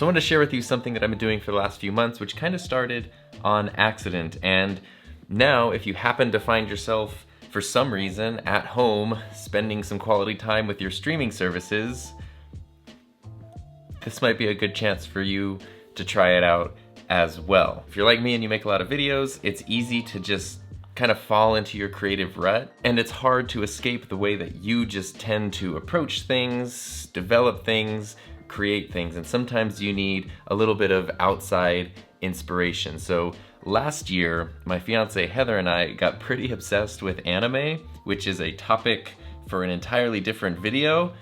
So I wanted to share with you something that I've been doing for the last few months, which kind of started on accident. And now, if you happen to find yourself, for some reason, at home, spending some quality time with your streaming services, this might be a good chance for you to try it out as well. If you're like me and you make a lot of videos, it's easy to just kind of fall into your creative rut, and it's hard to escape the way that you just tend to approach things, develop things, create things, and sometimes you need a little bit of outside inspiration. So last year, my fiance Heather and I got pretty obsessed with anime, which is a topic for an entirely different video,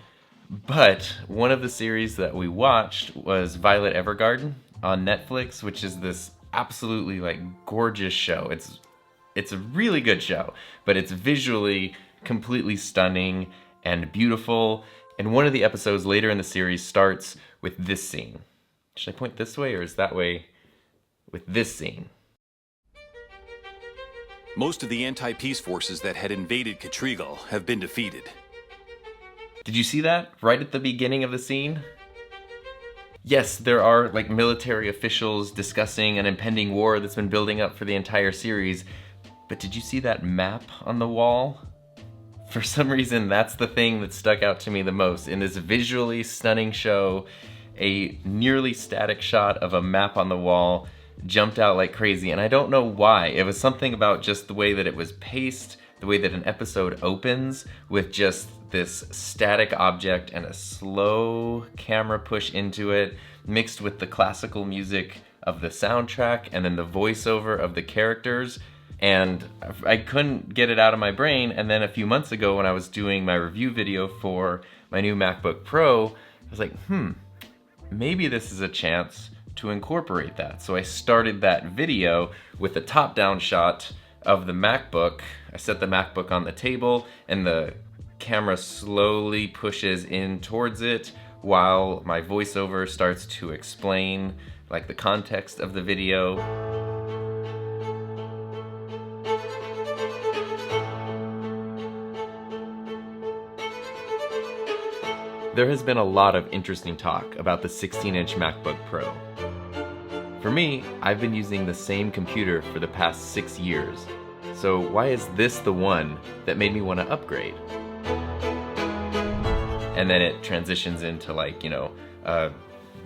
but one of the series that we watched was Violet Evergarden on Netflix, which is this absolutely gorgeous show. It's a really good show, but it's visually completely stunning and beautiful. And one of the episodes later in the series starts with this scene. Should I point this way or is that way? With this scene. Most of the anti-peace forces that had invaded Catrigal have been defeated. Did you see that right at the beginning of the scene? Yes, there are military officials discussing an impending war that's been building up for the entire series, but did you see that map on the wall? For some reason, that's the thing that stuck out to me the most. In this visually stunning show, a nearly static shot of a map on the wall jumped out like crazy, and I don't know why. It was something about just the way that it was paced, the way that an episode opens with just this static object and a slow camera push into it, mixed with the classical music of the soundtrack and then the voiceover of the characters. And I couldn't get it out of my brain, and then a few months ago when I was doing my review video for my new MacBook Pro, I was like, maybe this is a chance to incorporate that. So I started that video with a top-down shot of the MacBook. I set the MacBook on the table, and the camera slowly pushes in towards it while my voiceover starts to explain the context of the video. There has been a lot of interesting talk about the 16-inch MacBook Pro. For me, I've been using the same computer for the past 6 years. So why is this the one that made me want to upgrade? And then it transitions into a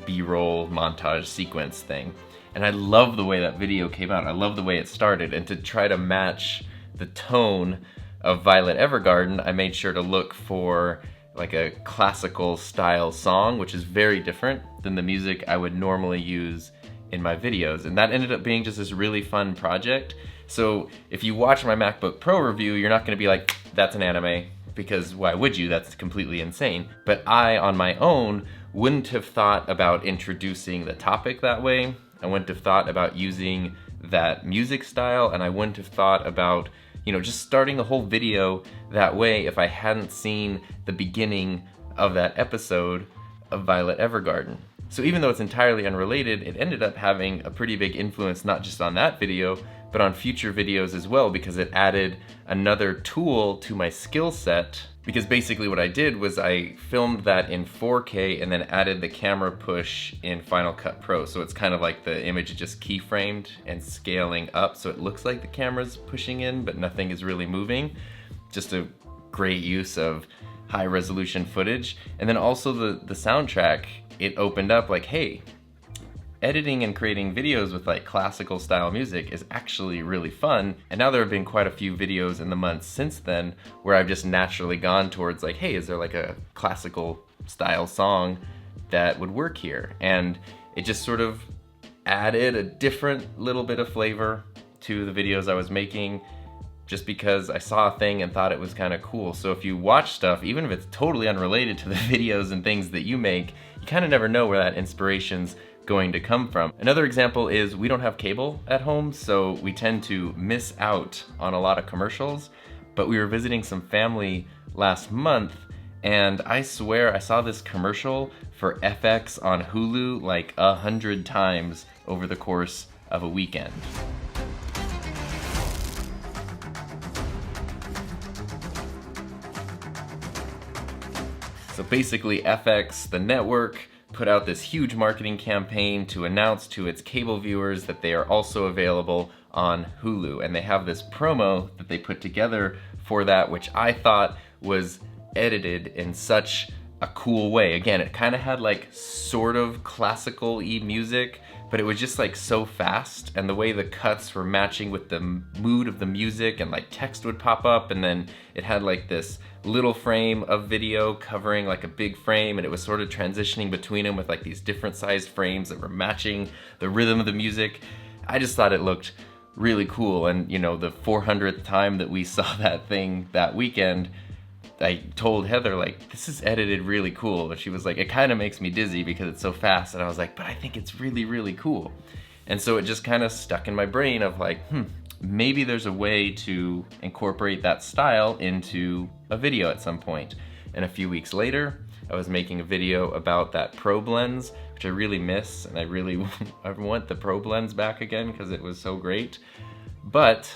B-roll montage sequence thing. And I love the way that video came out. I love the way it started. And to try to match the tone of Violet Evergarden, I made sure to look for a classical style song, which is very different than the music I would normally use in my videos. And that ended up being just this really fun project. So if you watch my MacBook Pro review, you're not gonna be like, that's an anime, because why would you? That's completely insane. But I, on my own, wouldn't have thought about introducing the topic that way. I wouldn't have thought about using that music style, and I wouldn't have thought about just starting a whole video that way if I hadn't seen the beginning of that episode of Violet Evergarden. So even though it's entirely unrelated, it ended up having a pretty big influence not just on that video, but on future videos as well, because it added another tool to my skill set. Because basically what I did was I filmed that in 4K and then added the camera push in Final Cut Pro. So it's kind of like the image is just keyframed and scaling up, so it looks like the camera's pushing in, but nothing is really moving. Just a great use of high resolution footage. And then also the soundtrack, it opened up hey, editing and creating videos with classical style music is actually really fun. And now there have been quite a few videos in the months since then where I've just naturally gone towards hey, is there a classical style song that would work here? And it just sort of added a different little bit of flavor to the videos I was making, just because I saw a thing and thought it was kind of cool. So if you watch stuff, even if it's totally unrelated to the videos and things that you make, you kind of never know where that inspiration's going to come from. Another example is we don't have cable at home, so we tend to miss out on a lot of commercials. But we were visiting some family last month, and I swear I saw this commercial for FX on Hulu 100 times over the course of a weekend. So basically FX, the network, put out this huge marketing campaign to announce to its cable viewers that they are also available on Hulu. And they have this promo that they put together for that, which I thought was edited in such a cool way. Again, it kind of had like sort of classical-y music, but it was just like so fast, and the way the cuts were matching with the mood of the music, and like text would pop up, and then it had like this little frame of video covering like a big frame, and it was sort of transitioning between them with like these different sized frames that were matching the rhythm of the music. I just thought it looked really cool, and you know, the 400th time that we saw that thing that weekend, I told Heather, like, this is edited really cool. And she was like, it kind of makes me dizzy because it's so fast. And I was like, but I think it's really, really cool. And so it just kind of stuck in my brain of like, maybe there's a way to incorporate that style into a video at some point. And a few weeks later, I was making a video about that probe lens, which I really miss. And I want the probe lens back again because it was so great. But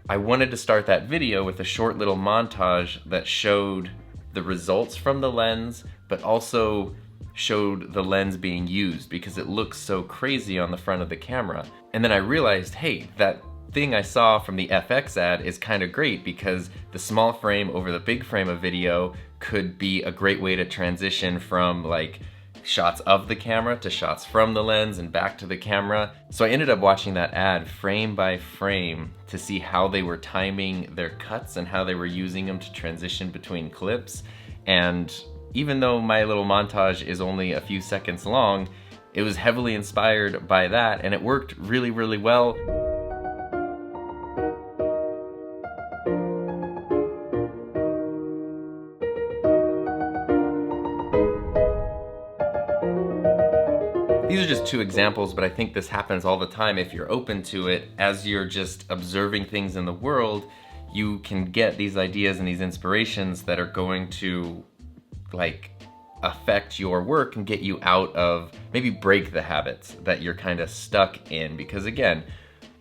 I wanted to start that video with a short little montage that showed the results from the lens, but also showed the lens being used because it looks so crazy on the front of the camera. And then I realized, hey, that thing I saw from the FX ad is kind of great because the small frame over the big frame of video could be a great way to transition from like shots of the camera to shots from the lens and back to the camera. So I ended up watching that ad frame by frame to see how they were timing their cuts and how they were using them to transition between clips. And even though my little montage is only a few seconds long, it was heavily inspired by that, and it worked really, really well. These are just two examples, but I think this happens all the time if you're open to it. As you're just observing things in the world, you can get these ideas and these inspirations that are going to like affect your work and get you out of, maybe break the habits that you're kind of stuck in. Because again,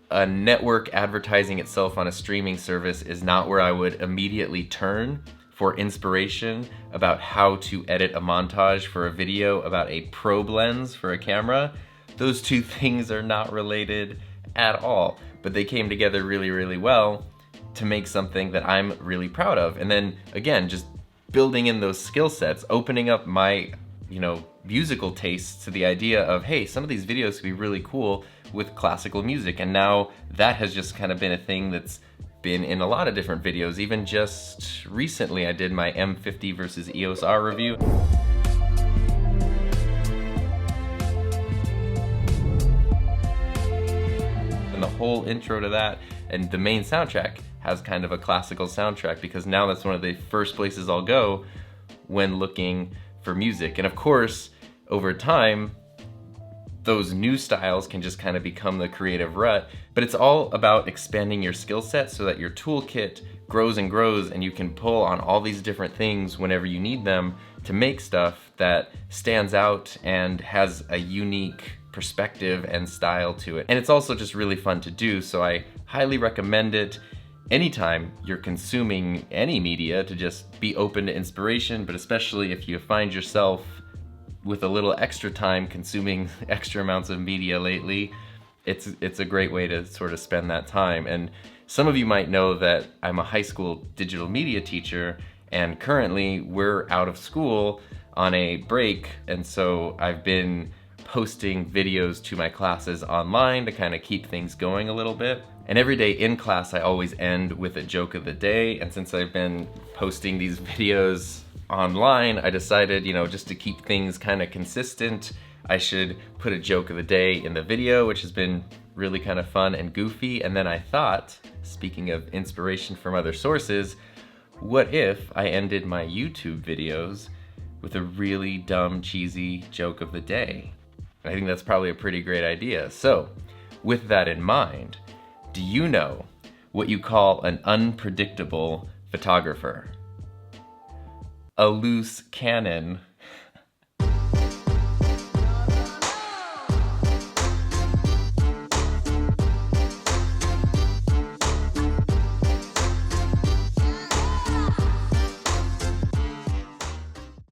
a network advertising itself on a streaming service is not where I would immediately turn for inspiration about how to edit a montage for a video about a probe lens for a camera. Those two things are not related at all, but they came together really, really well to make something that I'm really proud of. And then again, just building in those skill sets, opening up my, musical tastes to the idea of, hey, some of these videos could be really cool with classical music. And now that has just kind of been a thing that's been in a lot of different videos. Even just recently, I did my M50 versus EOS R review. And the whole intro to that, and the main soundtrack has kind of a classical soundtrack because now that's one of the first places I'll go when looking for music. And of course, over time, those new styles can just kind of become the creative rut, but it's all about expanding your skill set so that your toolkit grows and grows, and you can pull on all these different things whenever you need them to make stuff that stands out and has a unique perspective and style to it. And it's also just really fun to do, so I highly recommend it anytime you're consuming any media, to just be open to inspiration, but especially if you find yourself with a little extra time consuming extra amounts of media lately, it's a great way to sort of spend that time. And some of you might know that I'm a high school digital media teacher, and currently we're out of school on a break, and so I've been posting videos to my classes online to kind of keep things going a little bit. And every day in class I always end with a joke of the day, and since I've been posting these videos online, I decided, just to keep things kind of consistent, I should put a joke of the day in the video, which has been really kind of fun and goofy. And then I thought, speaking of inspiration from other sources, what if I ended my YouTube videos with a really dumb, cheesy joke of the day? I think that's probably a pretty great idea. So, with that in mind, do you know what you call an unpredictable photographer? A loose cannon.